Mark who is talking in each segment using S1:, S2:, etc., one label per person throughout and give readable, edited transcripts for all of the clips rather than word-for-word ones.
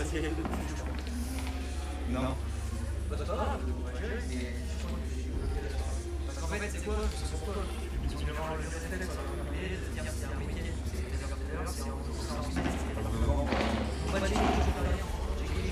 S1: série de dessus, je crois.
S2: Non.
S1: Bah, c'est pas grave, mais je crois que j'ai bloqué la soirée. Parce qu'en fait, c'est quoi? C'est pourquoi? Tu me rends le tête, ça va m'appeler, de dire c'est un week-end, c'est 13h, c'est en semaine, c'est on va dire que je fais rien. J'ai gagné.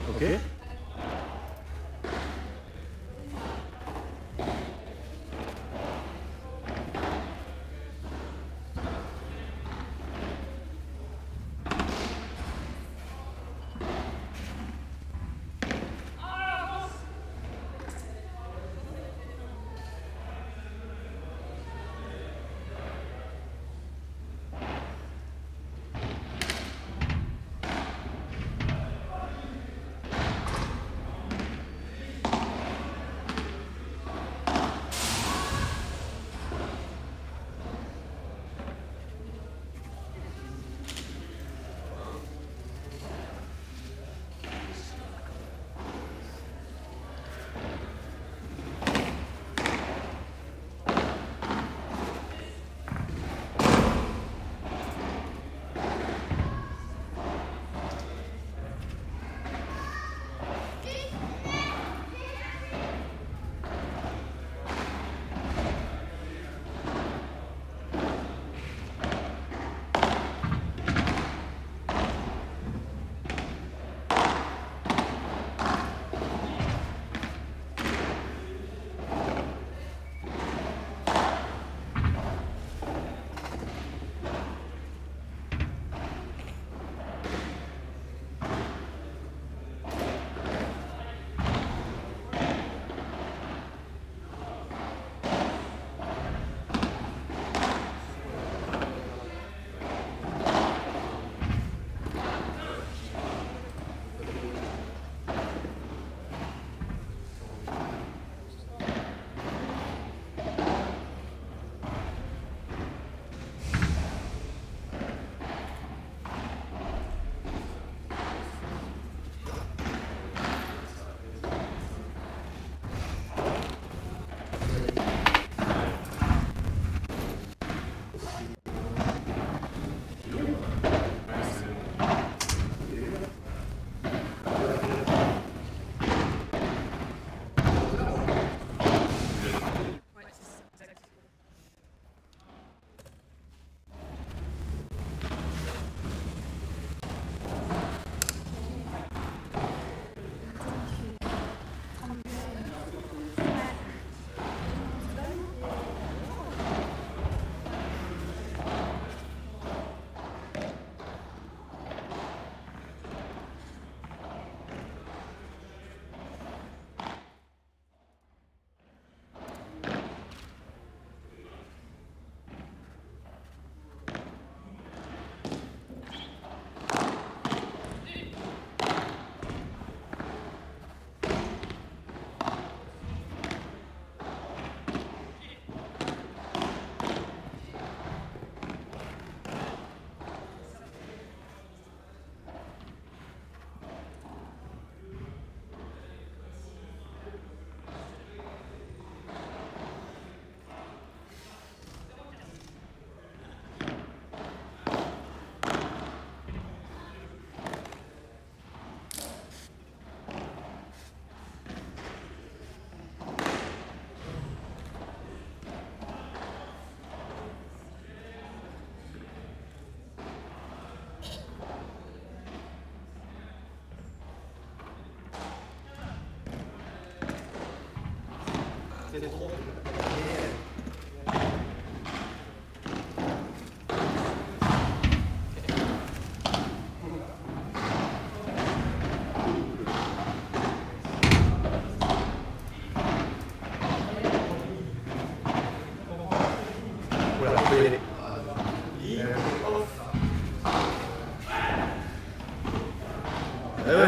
S3: Ok.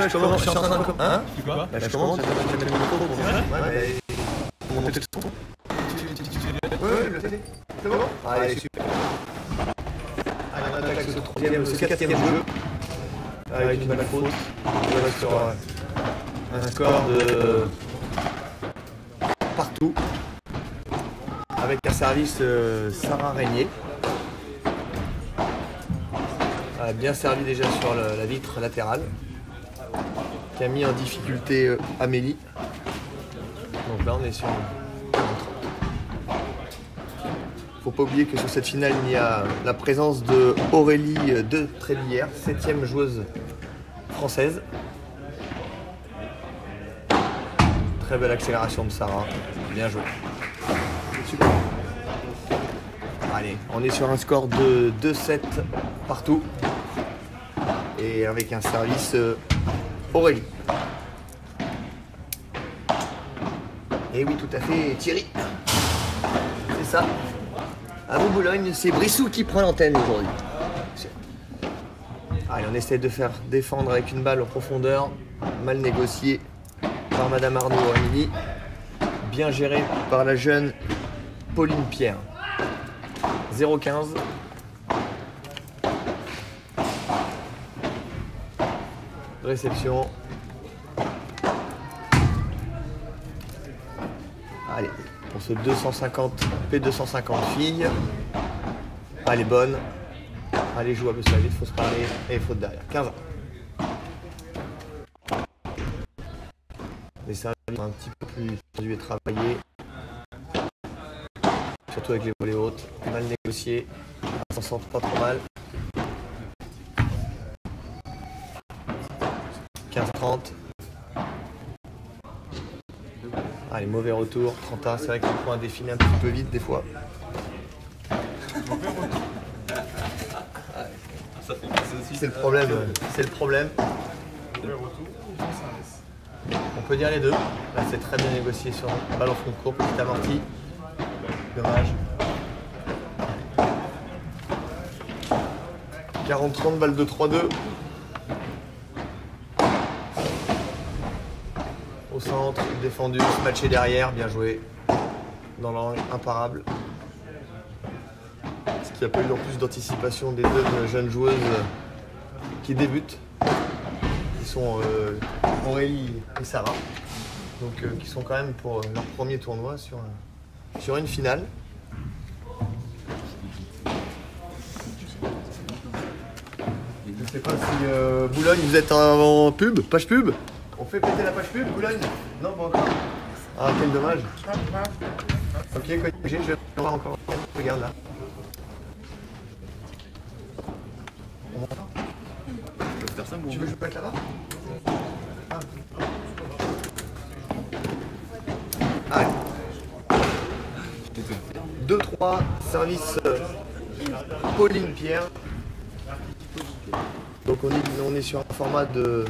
S2: je commence, je suis en train de... Hein?
S3: Tu quoi?
S2: Bah, je commence, j'ai mis le micro pour monter le son. Ouais, je sais. C'est bon? Allez, super. Allez, on attaque ce quatrième jeu. Avec une balle faute. On va sur un score de partout. Avec un service Sarah Régnier. Bien servi déjà sur la vitre latérale. Qui a mis en difficulté Amélie. Donc là on est sur faut pas oublier que sur cette finale il y a la présence de Aurélie de Trévillers, 7e joueuse française. Très belle accélération de Sarah, bien joué. Super. Allez, on est sur un score de 2-7 partout. Et avec un service Aurélie. Et oui, tout à fait, Thierry. C'est ça. À vous Boulogne, c'est Brissou qui prend l'antenne aujourd'hui. Allez, on essaie de faire défendre avec une balle en profondeur. Mal négocié par Madame Arnaud Amélie. Bien géré par la jeune Pauline Pierre. 0-15. Réception. Allez, pour ce 250 P250 filles. Elle est bonne. Elle est jouable sur la vite, il faut se parler. Et faute derrière. 15 ans. Les services sont un petit peu plus tendus et travaillés. Surtout avec les volées hautes. Mal négocié. Ça s'en sent pas trop mal. 15-30. Allez, mauvais retour. 31, c'est vrai que le point a défilé un petit peu vite des fois. C'est le problème. C'est le problème. On peut dire les deux. Là, c'est très bien négocié sur un ballon fond de court, petit amorti. Dommage. 40-30, balle de 3-2. Au centre, défendu, se matcher derrière, bien joué. Dans l'angle, imparable. Ce qui appelle en plus d'anticipation des deux jeunes joueuses qui débutent. Qui sont Aurélie et Sarah. Donc qui sont quand même pour leur premier tournoi sur une finale. Je ne sais pas si Boulogne, vous êtes en pub, page pub? On fait péter la page pub, Boulogne? Non, pas encore. Ah, quel dommage. Ok, je vais voir encore. Regarde là. On m'entend? Tu veux que je pète là-bas? Ah. Allez. 2-3, service Pauline Pierre. Donc on est sur un format de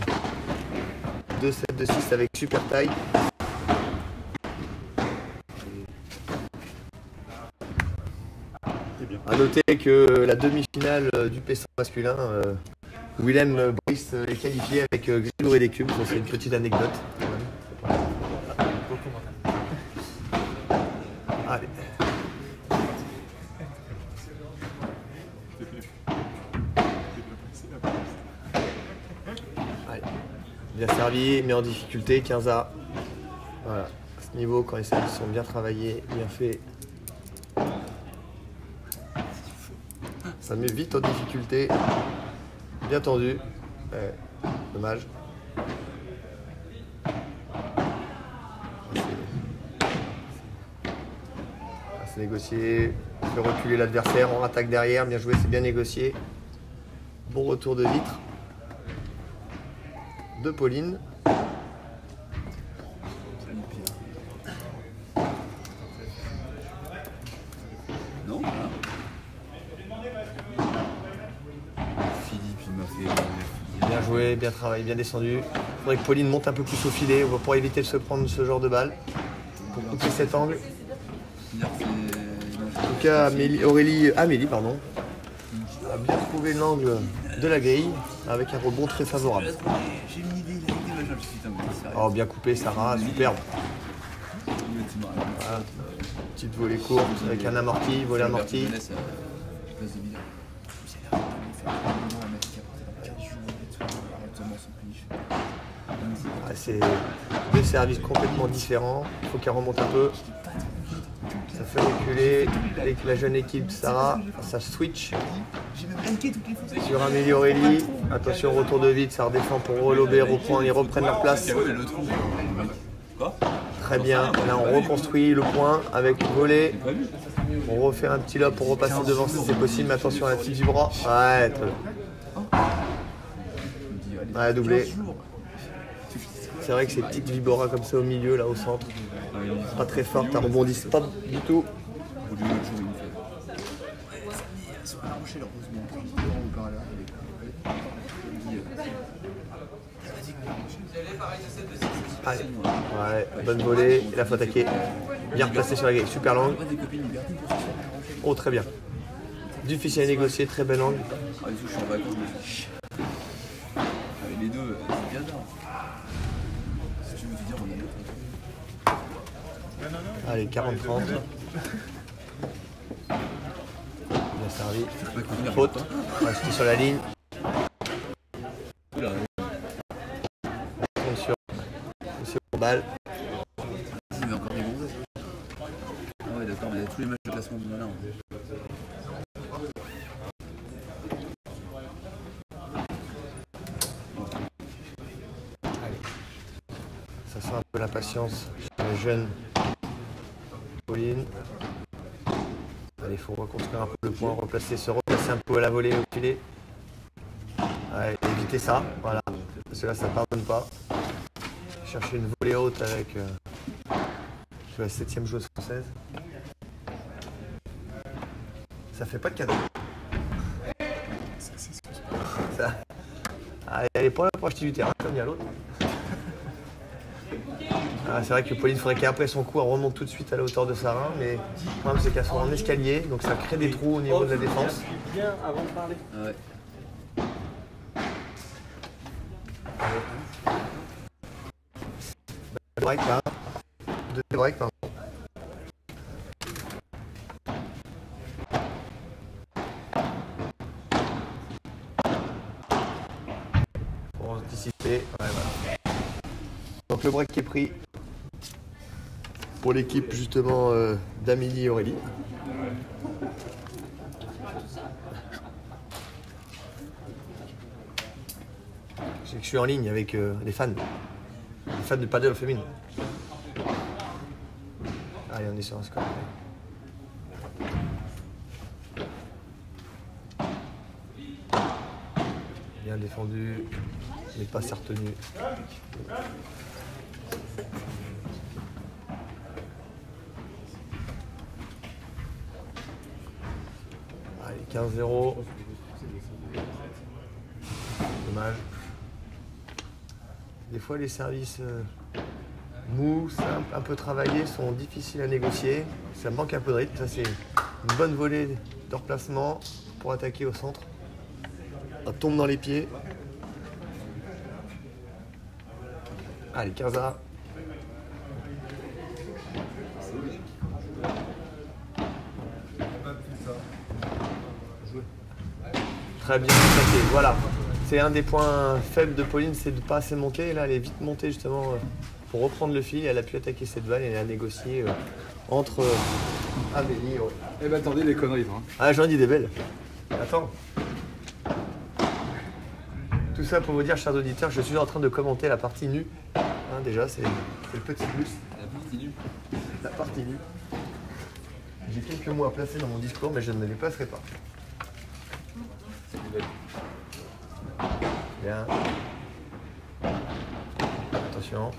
S2: 2-7, 2-6 avec super taille. A noter que la demi-finale du P100 masculin, Willem Brice est qualifié avec Grégory des Cubes. C'est une petite anecdote. Allez. Allez. Bien servi, mais en difficulté, 15A. Voilà. À ce niveau, quand les services sont bien travaillés, bien faits, ça met vite en difficulté. Bien tendu. Dommage. C'est négocié. On fait reculer l'adversaire. On attaque derrière. Bien joué, c'est bien négocié. Bon retour de vitre de Pauline.
S3: Non, voilà. Philippe, il m'a fait...
S2: Bien joué, bien travaillé, bien descendu. Il faudrait que Pauline monte un peu plus au filet pour éviter de se prendre ce genre de balle. Pour couper cet angle. En tout cas, Amélie a bien trouvé l'angle de la grille avec un rebond très favorable.
S3: J'ai une idée là. je suis un peu sérieux.
S2: Oh, bien coupé, Sarah, superbe. Voilà. Petite volée courte avec un amorti, volée amorti. Ah, c'est deux services complètement différents. Il faut qu'elle remonte un peu. Ça fait reculer avec la jeune équipe Sarah. Ça switch sur Amélie Aurélie. Attention, retour de vide, ça redescend pour Rolobert au point. Ils reprennent leur place. Très bien. Là, on reconstruit le point avec volée. On refait un petit lob pour repasser devant si c'est possible. Mais attention à la petite du bras. Ouais, très bien. Ouais, doublé. C'est vrai que ces petites vibora comme ça au milieu, là au centre, pas très fortes, elles rebondissent pas du tout. Allez. Ouais, bonne volée, et là faut attaquer. Bien replacé sur la grille, super longue. Oh, très bien. Difficile à négocier, très bel angle.
S3: Les deux, c'est bien. Si tu veux te dire, on a
S2: Allez, 40-30. Bien servi. Faute. Restez sur la ligne. Sur balle.
S3: Il y a encore des bons. Ah ouais, d'accord, mais il y a tous les matchs de classement de Malin.
S2: Ça sent un peu l'impatience sur la jeune Pauline. Allez, il faut reconstruire un peu le point, se replacer un peu à la volée au filet. Allez, éviter ça, voilà. Parce que là, ça ne pardonne pas. Chercher une volée haute avec la 7e joueuse française. Ça fait pas de cadeau. Ça... Allez, elle est pas là pour acheter du terrain comme il y a l'autre. Ah, c'est vrai que Pauline, il faudrait qu'après son coup, elle remonte tout de suite à la hauteur de Sarah, mais le problème c'est qu'elles sont en escalier, donc ça crée des trous au niveau de la défense.
S1: Bien avant de parler.
S3: Ouais.
S2: Break là. Deux breaks, pardon. Pour anticiper. Ouais, voilà. Donc le break qui est pris pour l'équipe justement d'Amélie et Aurélie. C'est que je suis en ligne avec les fans de paddle féminin. Allez, on est sur un score. Bien défendu, mais pas retenu. Allez, 15-0. Dommage. Des fois, les services mous, un peu travaillés, sont difficiles à négocier. Ça manque un peu de rythme. Ça, c'est une bonne volée de replacement pour attaquer au centre. Ça tombe dans les pieds. Allez, 15-1. Très bien attaqué, voilà. C'est un des points faibles de Pauline, c'est de ne pas assez monter. Là, elle est vite montée justement pour reprendre le fil. Elle a pu attaquer cette balle et elle a négocié entre Amélie et Aurélie.
S3: Eh ben attendez les conneries, hein.
S2: Ah, j'en dis des belles. Attends. Tout ça pour vous dire, chers auditeurs, je suis en train de commenter la partie nue. Hein, déjà, c'est le petit plus.
S3: La partie nue.
S2: La partie nue. J'ai quelques mots à placer dans mon discours, mais je ne les placerai pas. Bien. Attention.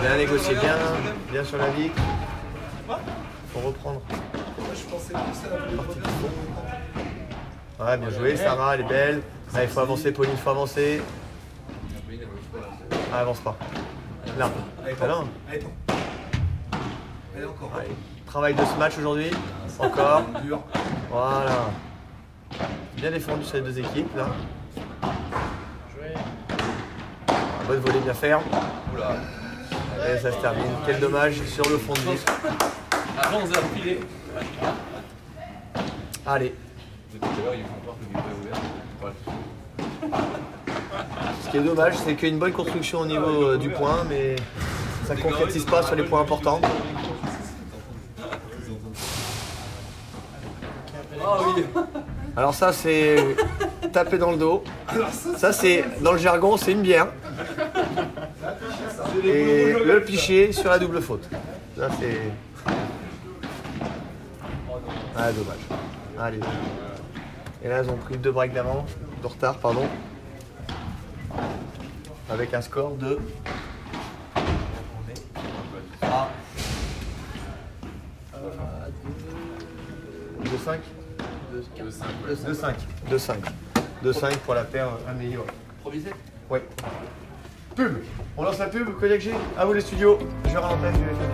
S2: Bien négocié, bien sur la vitre. Faut reprendre. Ouais, bien joué, Sarah, elle est belle. Allez, il faut avancer, Pauline, il faut avancer. Ah, avance pas. Là. Ah, non.
S1: Allez, encore.
S2: Allez. Travail de ce match aujourd'hui. Encore. Voilà. Bien défendu sur les deux équipes, là. Bonne volée bien ferme.
S3: Oula.
S2: Et ça se termine. Quel dommage sur le fond de vitre.
S3: Avant, on s'est refilé.
S2: Allez.
S3: Tout à l'heure, il faut encore que le est ouvert.
S2: Ce qui est dommage, c'est qu'il y a une bonne construction au niveau du point, mais ça ne concrétise pas sur les points importants.
S3: Oh oui.
S2: Alors ça, c'est taper dans le dos. Ça, c'est dans le jargon, c'est une bière. Et le piché sur la double faute. Ça, c'est... Ah, dommage. Allez. Et là, ils ont pris 2 breaks d'avant, de retard, pardon. Avec un score de... 2-5 2-5 pour la paire améliorée.
S3: Premier set.
S2: Oui. Pub. On lance la pub, Kodiak G. À vous les studios. Je vais ralentir, je vais faire.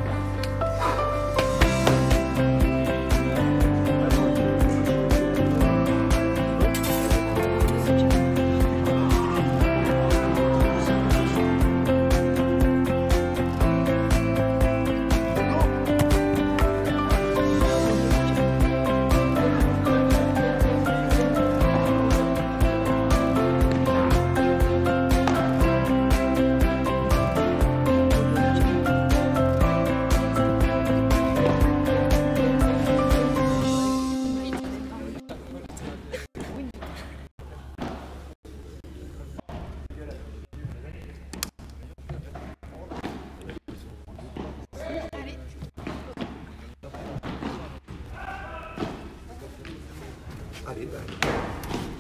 S2: Allez, bah,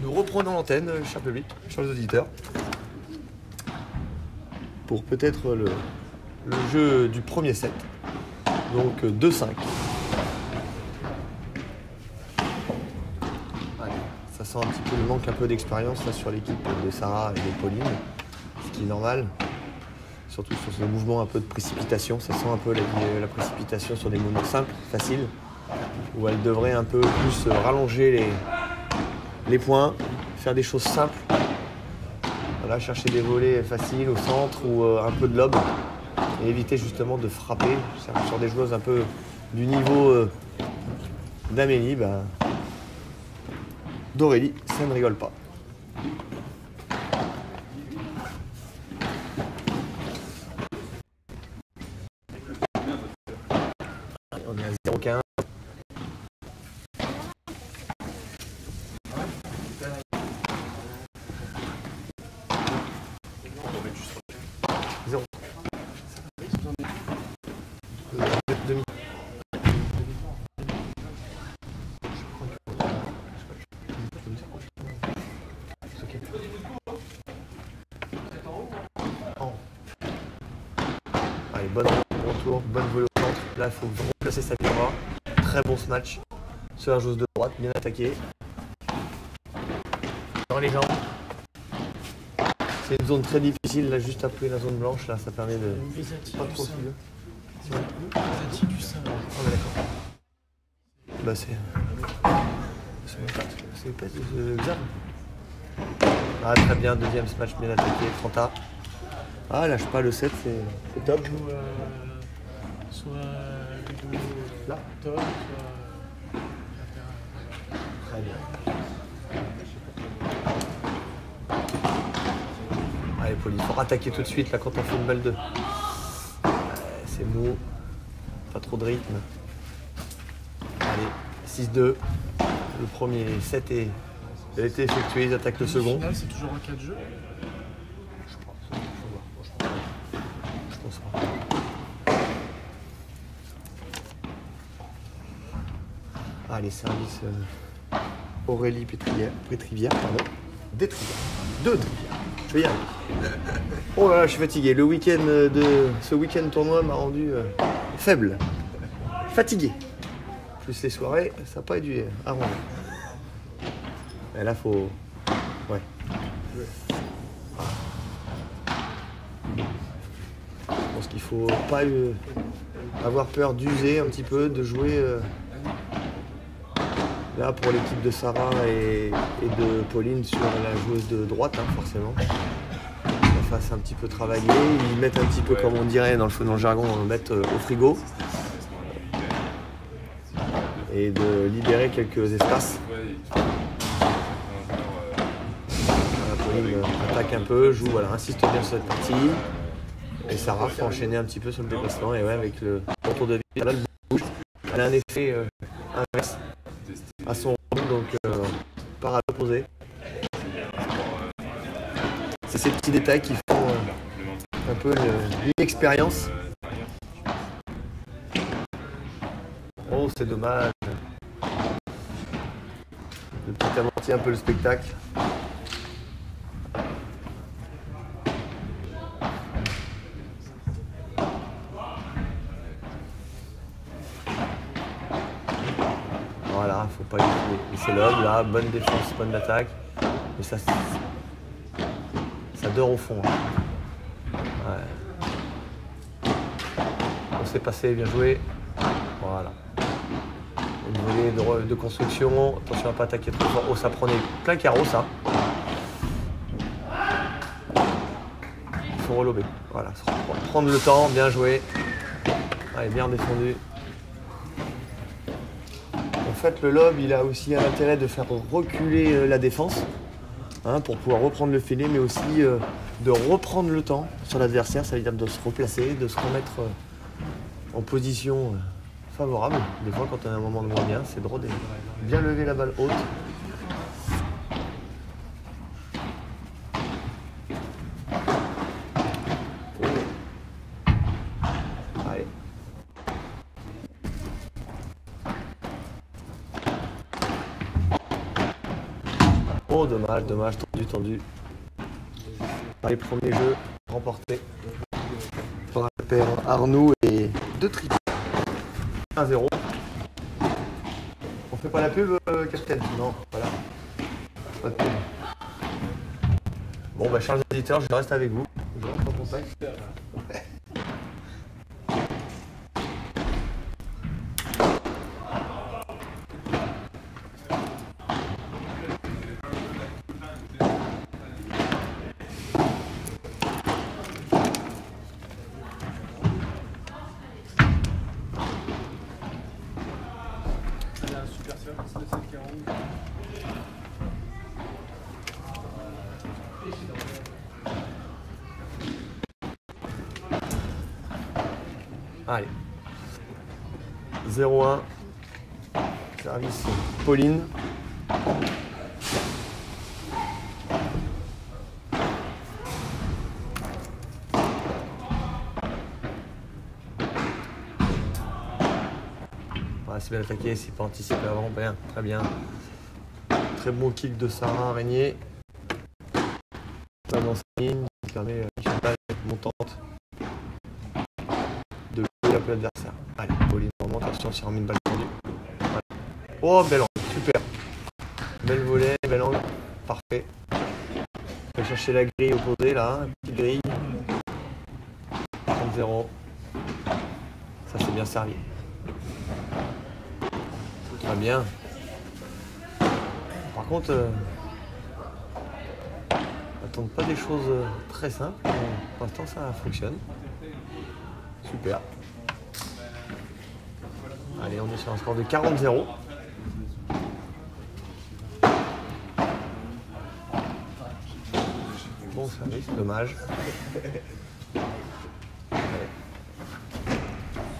S2: nous reprenons l'antenne, cher public, chers auditeurs, pour peut-être le jeu du premier set. Donc 2-5. Allez, ça sent un petit peu le manque un peu d'expérience là sur l'équipe de Sarah et de Pauline, ce qui est normal. Surtout sur ce mouvement un peu de précipitation, ça sent un peu la précipitation sur des mouvements simples, faciles, où elle devrait un peu plus rallonger les points, faire des choses simples. Voilà, chercher des volets faciles au centre ou un peu de lob et éviter justement de frapper sur des joueuses un peu du niveau d'Amélie. Bah, d'Aurélie, ça ne rigole pas. On est à 0,15. Allez, bon retour, bonne volée au centre. Là, il faut replacer sa miroir. Très bon ce match. Sur la joueuse de droite, bien attaqué. Dans les jambes. C'est une zone très difficile, là, juste après la zone blanche. Là, ça permet de. Pas trop filer. Ah, mais d'accord. Bah, c'est pas bizarre. Ah, très bien, deuxième match bien attaqué, 30A. Ah, lâche pas le 7, c'est top.
S4: Soit Ludo
S2: Là
S4: top, soit
S2: Très bien. Allez, Poli, il faut attaquer tout de suite là quand on fait une balle 2. C'est mou, pas trop de rythme. Allez, 6-2. Le premier set a été effectué, ils attaquent le second.
S4: Au final, c'est toujours un cas de jeu.
S2: Je pense pas. Allez, service Aurélie Pétrivière, pardon. Détrivière. Deux Trivière. Je vais y arriver. Oh là là, je suis fatigué. Le week-end de ce week-end tournoi m'a rendu faible. Fatigué. Plus les soirées, ça n'a pas dû arranger. Et là, faut. Ouais. Je pense qu'il faut pas avoir peur d'user un petit peu, de jouer. Là, pour l'équipe de Sarah et de Pauline sur la joueuse de droite, hein, forcément. Il va fasse un petit peu travailler, ils mettent un petit peu, comme on dirait dans le jargon, mettre au frigo. Et de libérer quelques espaces. Pauline attaque un peu, joue, voilà, insiste bien sur cette partie. Et Sarah faut enchaîner un petit peu sur le déplacement. Et ouais, avec le retour de vie, là, le bouge, elle a un effet inverse à son rôle, donc part à l'opposé. C'est ces petits détails qui font un peu l'inexpérience. Oh, c'est dommage. Le petit amorti un peu le spectacle. Voilà, faut pas laisser l'homme là, bonne défense, bonne attaque. Mais ça dort au fond. Ouais. On s'est passé, bien joué. Voilà. Une volée de construction. Attention à ne pas attaquer trop fort. Oh, ça prenait plein carreau, ça. Il faut relober. Voilà. Prendre le temps, bien joué. Allez, bien défendu. En fait, le lob, il a aussi un intérêt de faire reculer la défense, hein, pour pouvoir reprendre le filet, mais aussi de reprendre le temps sur l'adversaire. Ça veut dire de se replacer, de se remettre en position favorable. Des fois, quand on a un moment de moins bien, c'est de bien lever la balle haute. Allez. Oh, dommage, tendu. Les premiers jeux remportés par la paire Arnoux et 2 triplés. 1-0. On fait pas la pub, capitaine? Non, voilà. Pas de pub. Bon, bah, chers auditeurs, je reste avec vous. Je rentre en contact. Allez. 0-1. Service Pauline. Ouais, c'est bien attaqué, c'est pas anticipé avant. Bien, très bien. Très bon kick de Sarah Régnier. Pas dans sa ligne, qui permet une balle montante de jouer un peu l'adversaire. Allez, Pauline remonte, attention, c'est remis une balle tendue. Voilà. Oh, bel angle, super. Belle volée, bel angle, parfait. On va chercher la grille opposée là, petite grille. 30-0. Ça c'est bien servi. Très bien. Par contre, attendent pas des choses très simples. Pour l'instant, ça fonctionne. Super. Allez, on est sur un score de 40-0. Bon service, dommage. Allez.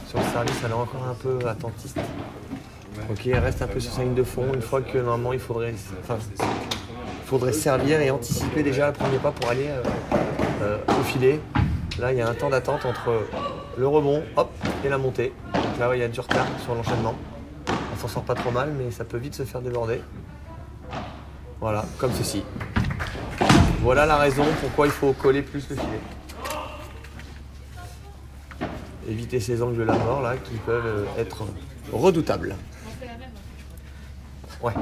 S2: Sur le service, elle est encore un peu attentiste. Ok, elle reste un peu sur sa ligne de fond. Une fois que normalement il faudrait servir et anticiper déjà le premier pas pour aller au filet. Là, il y a un temps d'attente entre le rebond, hop, et la montée. Donc là, il y a du retard sur l'enchaînement. On s'en sort pas trop mal, mais ça peut vite se faire déborder. Voilà, comme ceci. Voilà la raison pourquoi il faut coller plus le filet. Éviter ces angles là mort là qui peuvent être redoutables. Ouais.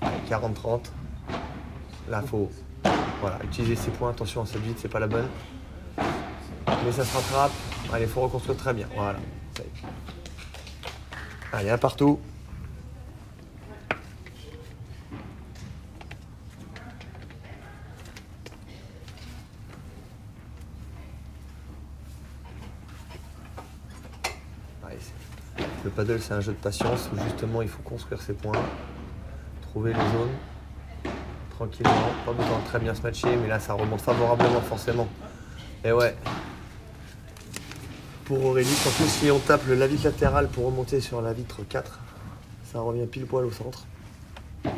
S2: Allez, 40-30. Là, faut utiliser ses points. Attention, cette vite, c'est pas la bonne. Mais ça se rattrape. Allez, il faut reconstruire très bien. Voilà. Allez, un partout. pareil. Le paddle, c'est un jeu de patience où justement il faut construire ses points, trouver les zones tranquillement. Pas besoin de très bien se matcher, mais là ça remonte favorablement forcément. Et ouais. Pour Aurélie, surtout si on tape la vitre latérale pour remonter sur la vitre 4, ça revient pile poil au centre. Bien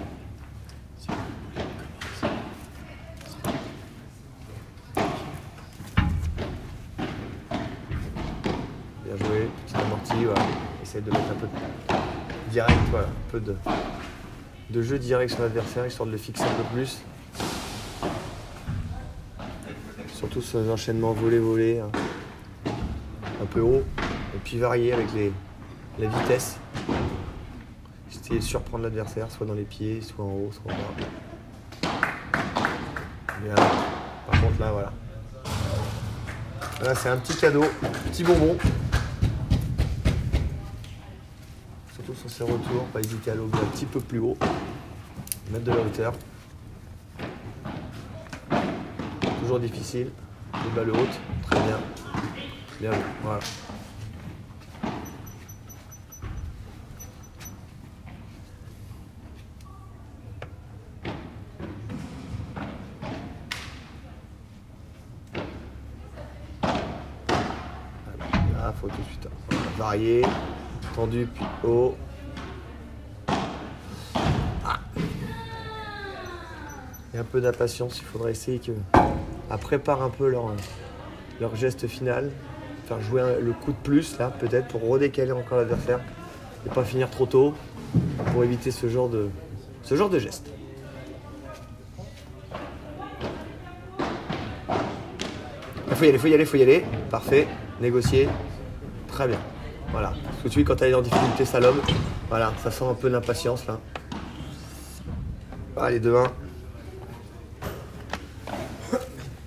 S2: joué, petit amorti, voilà. Essaye de mettre un peu de direct, voilà, un peu de jeu direct sur l'adversaire, histoire de le fixer un peu plus. Surtout sur les enchaînements volé-volé, hein. Un peu haut, et puis varier avec la vitesse. Essayer de surprendre l'adversaire, soit dans les pieds, soit en haut, soit en bas. Bien. Par contre là, voilà. Là, c'est un petit cadeau, petit bonbon. Surtout sur ses retours, pas hésiter à lober un petit peu plus haut. Mettre de la hauteur. Toujours difficile. Les balles hautes, très bien. Bien vu, voilà. Là, faut tout de suite varier, tendu puis haut. Ah. Et un peu d'impatience, il faudrait essayer que prépare un peu leur geste final. Faire jouer le coup de plus là peut-être pour redécaler encore l'adversaire et pas finir trop tôt pour éviter ce genre de geste. Il faut y aller. Parfait. Négocier. Très bien. Voilà. Tout de suite quand elle est en difficulté, ça lobe. Voilà, ça sent un peu l'impatience là. Allez, 2-1.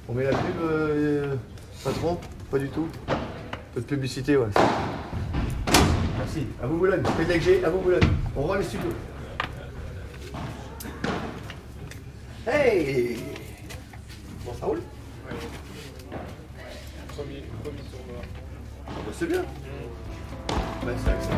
S2: On met la pub, patron? Pas du tout. Peu de publicité, ouais. Merci. À vous Boulogne. PDG, à vous Boulogne. On revoit les studios. Hey! Bon, ça roule?
S4: Premier tournoi.
S2: C'est bien. Ouais, c'est vrai que ça.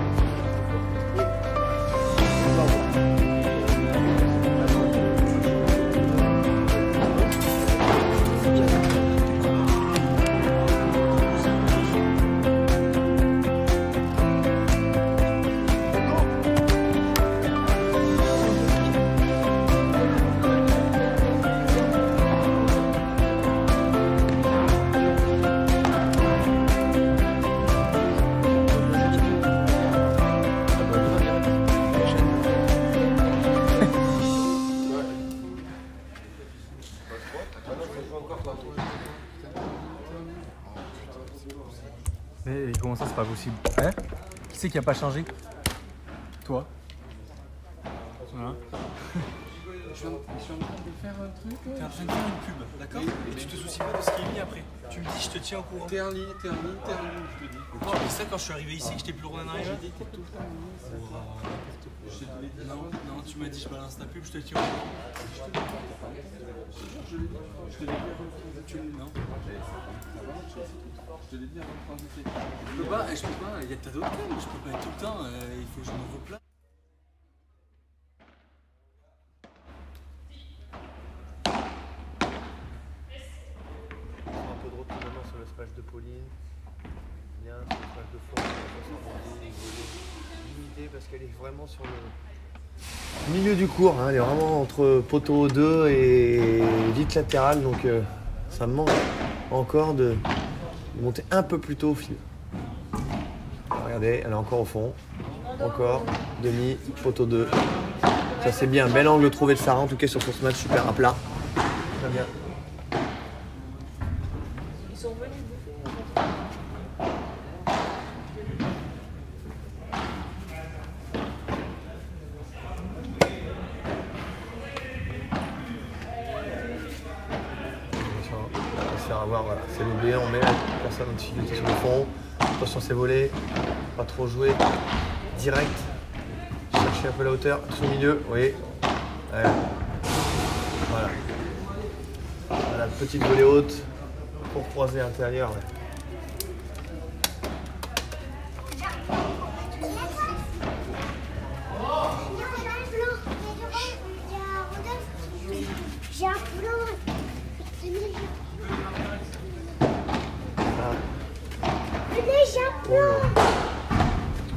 S5: Mais comment ça, c'est pas possible? Hein? Qui c'est qui a pas changé? Toi? Voilà.
S3: Je suis en train de faire un truc.
S1: T'es en train de faire une pub, d'accord? Et tu te soucies pas de ce qui est mis après. Tu me dis, je te tiens au courant.
S3: T'es en ligne, je te dis.
S1: Oh, mais ça, quand je suis arrivé ici, que je t'ai plus le droit d'en arriver.
S3: J'ai dit, t'es tout le temps en ligne. Je te l'ai dit.
S1: Non, tu m'as dit, je balance ta pub, je te tiens au courant.
S3: Je te l'ai dit. Non. Je te l'ai dit avant de transiter. Je peux pas, il y a tas d'autres cas, mais je peux pas être tout le temps, il faut que je me replace.
S2: Un peu de retournement sur le smash de Pauline. Bien, sur le smash de fond. Limité parce qu'elle est vraiment sur le milieu du cours. Hein. Elle est vraiment entre poteau 2 et vitre latérale. Donc ça me manque encore de monter un peu plus tôt au fil. Regardez, elle est encore au fond. Encore, demi, poteau 2. Ça c'est bien, bel angle trouvé de Sarah en tout cas sur son smash super à plat. Très bien. Voilà, c'est lobé, on met la personne en difficulté sur le fond. Attention, c'est volé, pas trop jouer. Direct. Chercher un peu la hauteur, sous le milieu, oui. Voilà. Voilà, petite volée haute pour croiser intérieur. Ouais.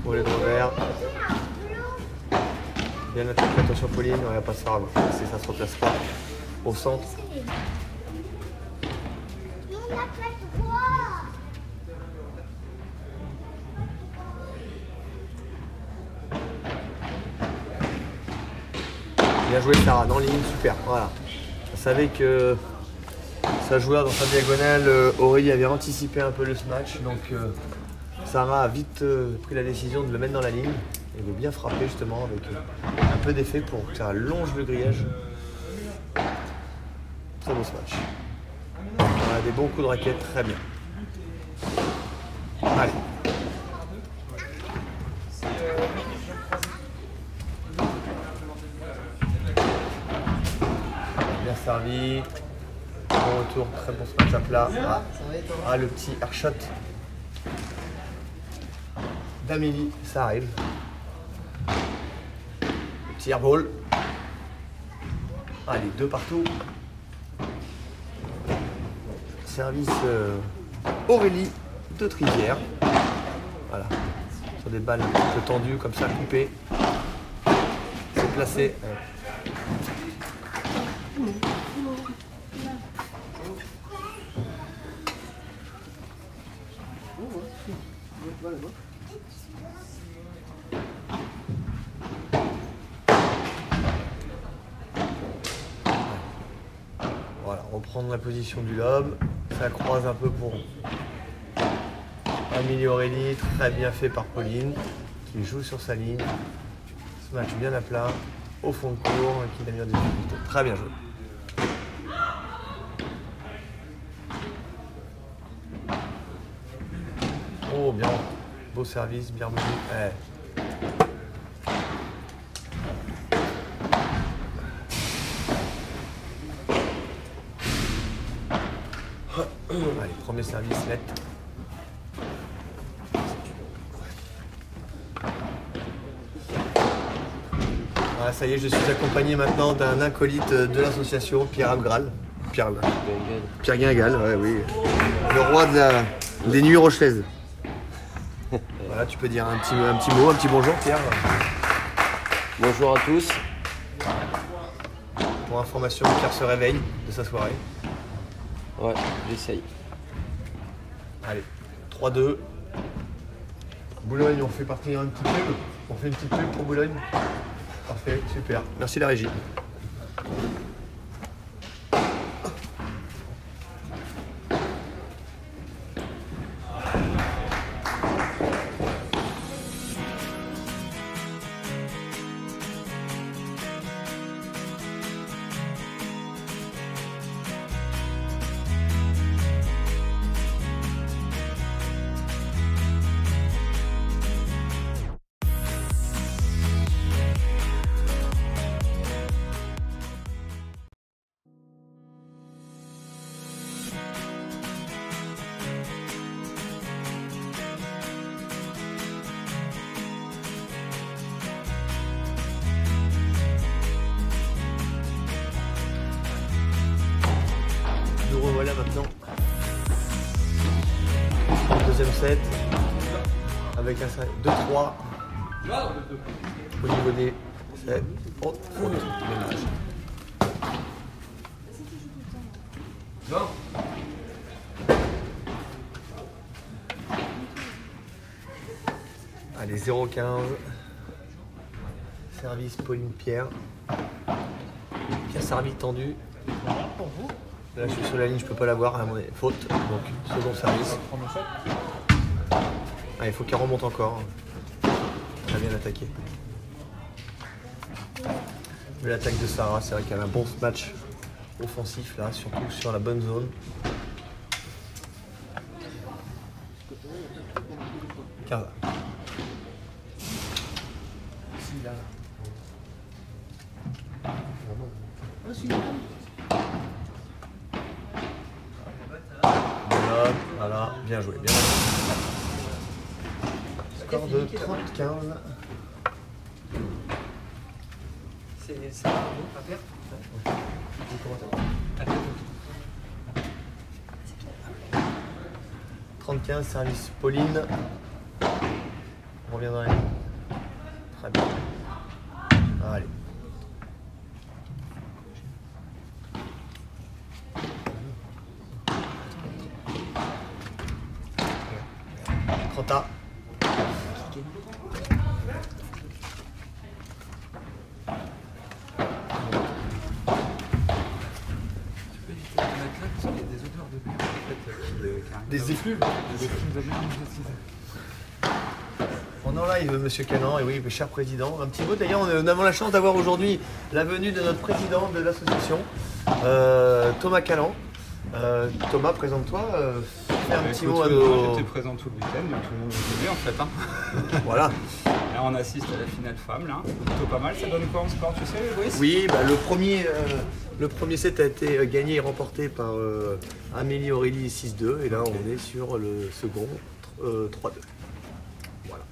S2: Pour les revers. Bien attaqué, attention Pauline, on va pas se faire avoir. Si ça se replace pas au centre. Bien joué Sarah, dans ligne, super, voilà. Je savais que sa joueur dans sa diagonale, Aurélie avait anticipé un peu le match, donc Sarah a vite pris la décision de le mettre dans la ligne et de bien frapper justement avec un peu d'effet pour que ça longe le grillage. Très beau ce match. On a des bons coups de raquette, très bien. Allez. Bien servi. Bon retour, très bon ce match à plat. Ah, le petit airshot d'Amélie, ça arrive. Le petit airball. Allez, deux partout. Service Aurélie de Trivière. Voilà. Sur des balles un peu tendues, comme ça, coupées. C'est placé. Voilà, reprendre la position du lobe. Ça croise un peu pour Amélie Aurélie, très bien fait par Pauline, qui joue sur sa ligne. Ce match bien à plat, au fond de cours, qui a mis en difficulté. Très bien joué. Oh, bien. Beau service, bien revenu. Allez, premier service net. Voilà, ça y est, je suis accompagné maintenant d'un acolyte de l'association, Pierre Abgral. Pierre Guingal, ouais, oui. Le roi des nuits rochelaises. Voilà, tu peux dire un petit mot, un petit bonjour, Pierre.
S6: Bonjour à tous.
S2: Pour information, Pierre se réveille de sa soirée.
S6: Ouais, j'essaye.
S2: Allez, 3-2. Boulogne, on fait partir un petit pub. On fait une petite pub pour Boulogne. Parfait, super. Merci la régie. Nous revoilà maintenant. Deuxième set. Avec un 2-3. Au niveau des sets. Oh, faute. Ménage. Allez, 0-15. Service Pauline Pierre. Pierre servi tendu. Là, je suis sur la ligne, je peux pas l'avoir, à mon avis. Faute, donc second service. Ah, il faut qu'elle remonte encore. Elle a bien attaqué. Mais l'attaque de Sarah, c'est vrai qu'elle a un bon match offensif là, surtout sur la bonne zone. Carla. Voilà, bien joué, bien joué. Score de 30-15.
S1: C'est à perdre.
S2: 30-15, service Pauline. reviendrai. Très bien. Allez. Trenta. Des effluves. On est en live, monsieur Canan, et oui, cher président. Un petit mot, d'ailleurs, nous avons la chance d'avoir aujourd'hui la venue de notre président de l'association, Thomas Canan. Thomas, présente-toi, fais un petit mot à nos...
S7: J'étais présent tout le week-end, donc tout le monde me connaît en fait. Hein.
S2: Voilà.
S7: Là, on assiste à la finale femme, là. Plutôt pas mal. Ça donne quoi en sport, tu sais, Brice?
S2: Oui, bah, le premier set a été gagné et remporté par Amélie Aurélie 6-2, et là, on est sur le second 3-2. Voilà.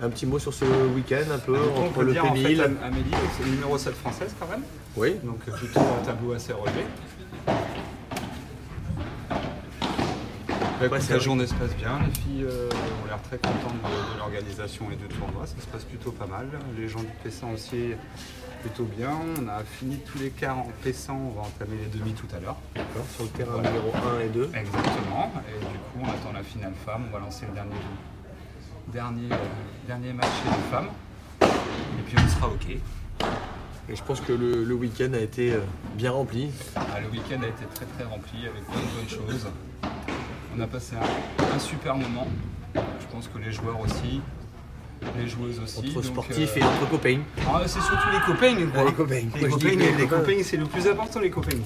S2: Un petit mot sur ce week-end, un peu,
S7: On
S2: entre
S7: peut
S2: le
S7: dire en fait,
S2: P1000.
S7: Amélie, c'est le numéro 7 française quand même.
S2: Oui.
S7: Donc plutôt un tableau assez relevé.
S2: Ouais,
S7: La journée se passe bien, les filles ont l'air très contentes de l'organisation et du tournoi, ça se passe plutôt pas mal. Les gens du Pessan aussi, plutôt bien. On a fini tous les quarts en Pessan, on va entamer les demi tout à l'heure.
S2: D'accord, sur le terrain
S7: Voilà.
S2: numéro 1 et 2.
S7: Exactement, et du coup on attend la finale femme, on va lancer le dernier match chez les femmes, et puis on sera ok.
S2: Et je pense que le week-end a été bien rempli.
S7: Ah, le week-end a été très très rempli avec plein de bonnes choses. On a passé un super moment. Je pense que les joueurs aussi, les joueuses aussi.
S2: Entre
S7: donc,
S2: sportifs et entre copains.
S7: Ah, c'est surtout les copains. quoi.
S2: Ah, les copains.
S7: Les
S2: Moi, je dis
S7: copains,
S2: que
S7: les copains, c'est le plus important, les copains.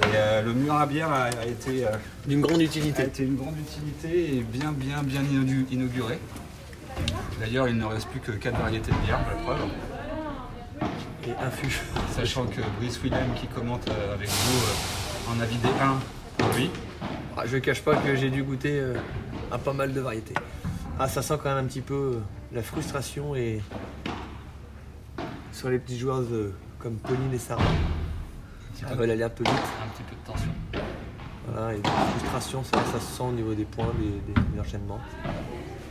S7: Et le mur à bière a été
S2: D'une grande utilité.
S7: une grande utilité et bien inauguré. D'ailleurs, il ne reste plus que 4 variétés de bière, pour la preuve.
S2: Et un fût.
S7: Sachant que Brice Willem qui commente avec vous en a vidé un pour lui.
S2: Ah, je ne cache pas que j'ai dû goûter à pas mal de variétés. Ah, ça sent quand même un petit peu la frustration et sur les petites joueuses comme Pauline et Sarah. Elles veulent aller un peu vite.
S7: Un petit peu de tension.
S2: Voilà, et de frustration, ça se sent au niveau des points, des enchaînements.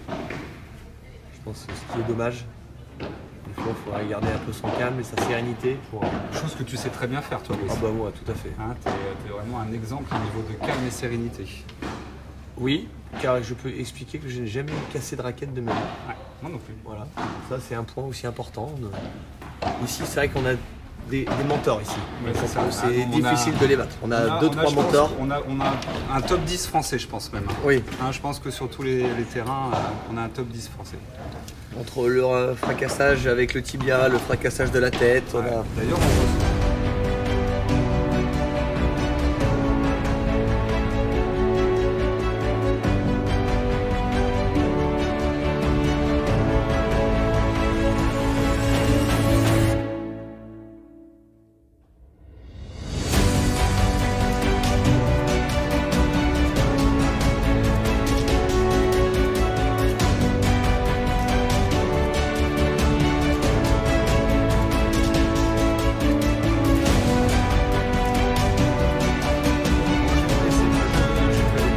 S2: Je pense que ce qui est dommage. Des fois, il faudrait garder un peu son calme et sa sérénité pour...
S7: Chose que tu sais très bien faire, toi, Brice.
S2: Ah bah moi, tout à fait.
S7: Hein, t'es vraiment un exemple au niveau de calme et sérénité.
S2: Oui, car je peux expliquer que je n'ai jamais cassé de raquette de ma vie.
S7: Ouais, moi non plus.
S2: Voilà, ça c'est un point aussi important. Ici, c'est vrai qu'on a des mentors ici.
S7: Ouais, c'est ça.
S2: C'est
S7: Ah, on a-
S2: difficile de les battre. On a 2-3
S7: je pense
S2: mentors.
S7: qu'on a un top 10 français, je pense même.
S2: Oui,
S7: Hein, je pense que sur tous les terrains, on a un top 10 français.
S2: entre le fracassage avec le tibia, le fracassage de la tête, on
S7: Ouais.
S2: a...
S7: D'ailleurs,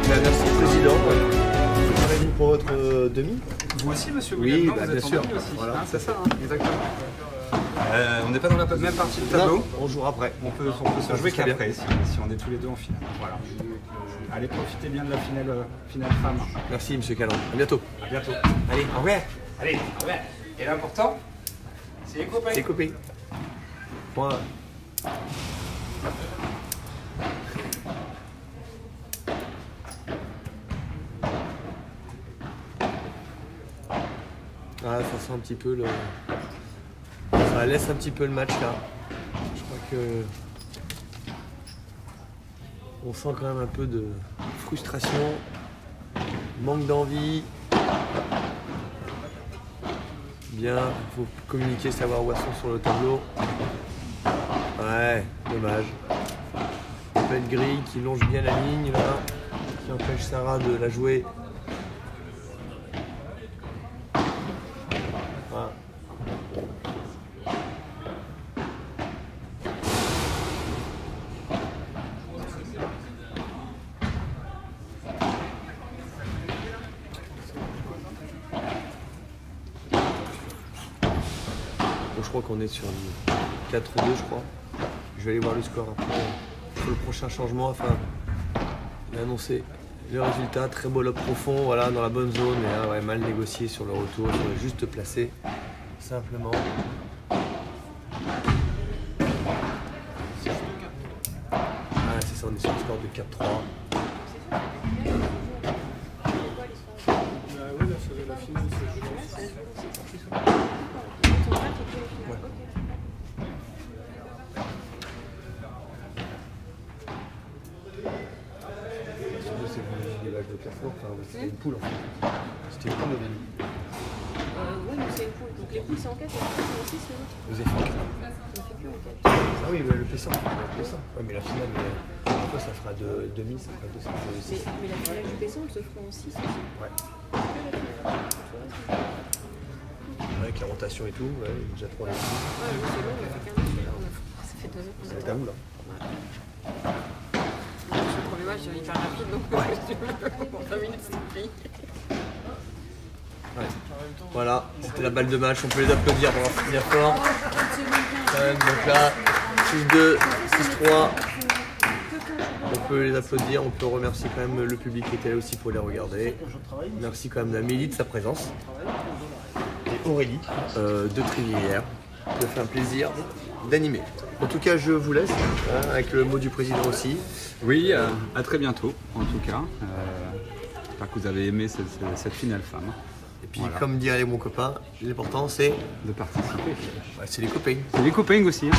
S2: Merci Président. Préparez-vous pour votre demi.
S7: vous aussi, monsieur
S2: Oui,
S7: Willem, non,
S2: bah,
S7: vous
S2: bien
S7: êtes en
S2: sûr.
S7: demi aussi.
S2: Voilà.
S7: Hein, c'est ça, hein, exactement. On n'est pas dans la même partie du tableau.
S2: Non, on jouera après.
S7: On peut se
S2: Ça
S7: jouer
S2: se fait bien.
S7: qu'après, si on est tous les deux en finale. Voilà. Allez, profitez bien de la finale femme.
S2: Merci Monsieur Calan. À bientôt.
S7: À bientôt.
S2: Allez, au revoir.
S7: Allez, ouais. Et l'important, c'est les copains.
S2: C'est coupé. Moi. Ah, ça sent un petit peu le... Ça laisse un petit peu le match là. Je crois que... On sent quand même un peu de frustration, manque d'envie. Bien, il faut communiquer, savoir où elles sont sur le tableau. Ouais, dommage. Une grille qui longe bien la ligne là, qui empêche Sarah de la jouer. Voilà. crois qu'on est sur du 4-2, je crois. Je vais aller voir le score après sur le prochain changement afin d'annoncer le résultat. Très beau lob profond, voilà, dans la bonne zone, mais là, ouais, mal négocié sur le retour, il faudrait juste placer simplement. Ah, c'est ça, on est sur le score de 4-3.
S4: Ouais, là, ça va la finale, c'est
S2: C'est des vagues de classement, enfin, c'était une poule en fait. C'était une poule au début.
S8: Oui, mais c'est une poule. Donc les poules, c'est en 4, et les poules, c'est en 6, les autres.
S2: Vous avez fait en 4.
S8: On fait plus en 4.
S2: Ah oui, le P100. Ouais, mais la finale, après, ça fera de demi, ça fera 2, ça fera 6.
S8: Mais la finale du P100, elle se fera en 6 aussi.
S2: Ouais. Avec la rotation et tout, ouais, déjà 3
S8: Ouais, oui, c'est long, on a fait qu'un match, là, ça fait 2 heures qu'on
S2: Ça va
S8: est
S2: être à vous là.
S8: Le premier match, il est hyper rapide, donc en 20 minutes, c'est pris.
S2: Ouais. Voilà, c'était la balle de match, on peut les applaudir pour avoir fini fort. Donc là, 6-2, 6-3. On peut les applaudir, on peut remercier quand même le public qui était là aussi pour les regarder. Merci quand même d'Amélie de sa présence. Et Aurélie de Trivière, qui a fait un plaisir d'animer. En tout cas, je vous laisse hein, avec le mot du président aussi.
S7: Oui, à très bientôt en tout cas. J'espère que vous avez aimé cette finale femme.
S2: Et puis,
S7: Voilà.
S2: comme dirait mon copain, l'important c'est
S7: De participer.
S2: c'est les copains.
S7: C'est les copains aussi. Hein.